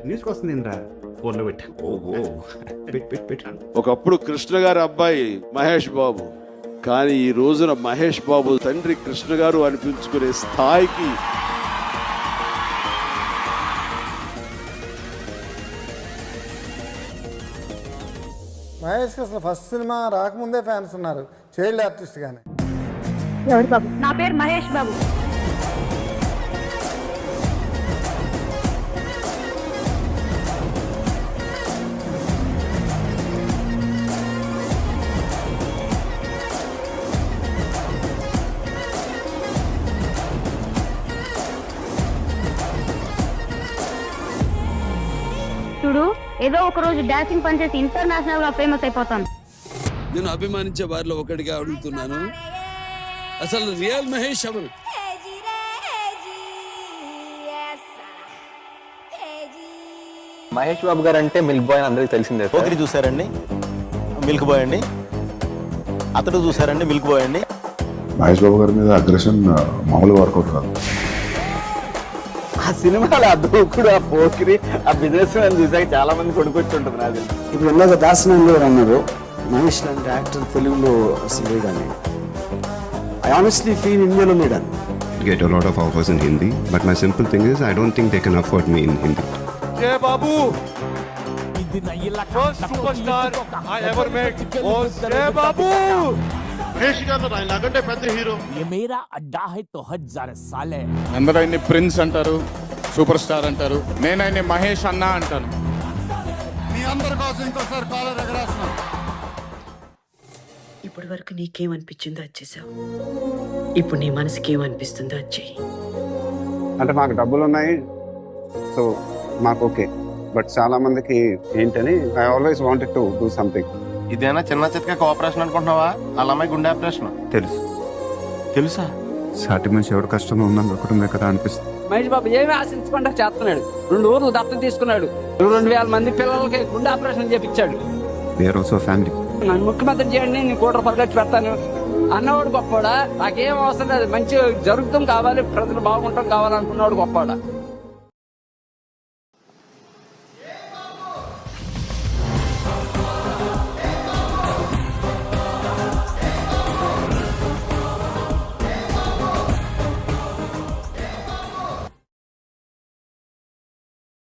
Music వస్తుంది ఏంద్రా ఫోన్లో పెట్టా. ఓహో. పెట్టు. ఒకప్పుడు కృష్ణ గారి అబ్బాయి మహేష్ బాబు, కానీ ఈ రోజున మహేష్ బాబు తండ్రి కృష్ణ గారు అనిపించుకునే స్థాయికి మహేష్కి అసలు ఫస్ట్ సినిమా రాకముందే ఫ్యాన్స్ ఉన్నారు, చైల్డ్ ఆర్టిస్ట్ గానే. ఎవరు బాబు? నా పేరు మహేష్ బాబు. చూడు, ఏదో ఒక రోజు డాన్సింగ్ పని చేసి ఇంటర్నేషనల్ గా ఫేమస్ అయిపోతాను. నేను అభిమానించే వారిలో ఒకటిగా అడుగుతున్నాను, అసలు రియల్ మహేష్ ఎవరు? మహేష్ బాబు గారు అంటే మిల్క్ బాయ్ అని అందరికి తెలిసిందే. పోకిరి చూసారండి, మిల్క్ బాయ్ అండి. అతడు చూసారండి, మిల్క్ బాయ్ అండి. మహేష్ బాబు గారి మీద అగ్రెషన్ మామూలుగా వర్కౌట్ కాదు. ఆ సినిమాలో ఆ దూకుడు, ఆ పోకిరి, ఆ బిజినెస్ చూసాక చాలా మంది కొనుక్కొచ్చుంటుంది నాది. ఇప్పుడు ఇలాగ దాసనంలో అన్నారు మహేష్ లాంటి యాక్టర్ తెలుగులో అసలు లేడని. ఐ ఆనెస్ట్లీ ఫీల్ ఇండియాలో లేడని. Get a lot of offers in Hindi, but my simple thing is I don't think they can afford me in Hindi. Jaya Babu first super star I ever made was Jaya Babu. Mahesh garu నాకంటే పెద్ద hero. అందరూ ఆయన్ని prince అంటారు, super star అంటారు, నేను ఆయన్ని మహేష్ అన్న అంటాను. మీ అందరి కోసం ఇంకోసారి కాలర్ ఎగరేస్తున్నాం. ఇప్పటి వరకు నీకేమనిపించిందో అది చేసావు, ఇప్పుడు నీ మనసుకి ఏమనిపిస్తుందో అది చెయ్యి. అంటే మాకు డబ్బులు ఉన్నాయి, సో మాకు ఓకే. బట్ చాలా మందికి ఏంటని I always wanted to do something. ఇదేనా చిన్న చిత్క కోఆపరేషన్ అనుకుంటున్నావా? వాళ్ళ అమ్మాయి గుండె ఆపరేషన్. తెలుసా? సాటి మనిషి ఎవరు కష్టంలో ఉందని ఒకటమే కదా అనిపిస్తుంది. మహేష్ బాబు ఏమి ఆశించకుండా చేస్తున్నాడు. 2 ఊర్లు దత్తత తీసుకున్నాడు. 2,000 మంది పిల్లలకి గుండె operation చేపించాడు. They are also a family. నన్ను ముఖ్యమంత్రి చేయండి, నీ కోట్ల పరిగెత్తి పెడతాను అన్నవాడు గొప్పవాడా? నాకేం అవసరం లేదు, మంచి జరుగుతాం కావాలి, ప్రజలు బాగుంటాం కావాలనుకున్నవాడు గొప్పవాడా?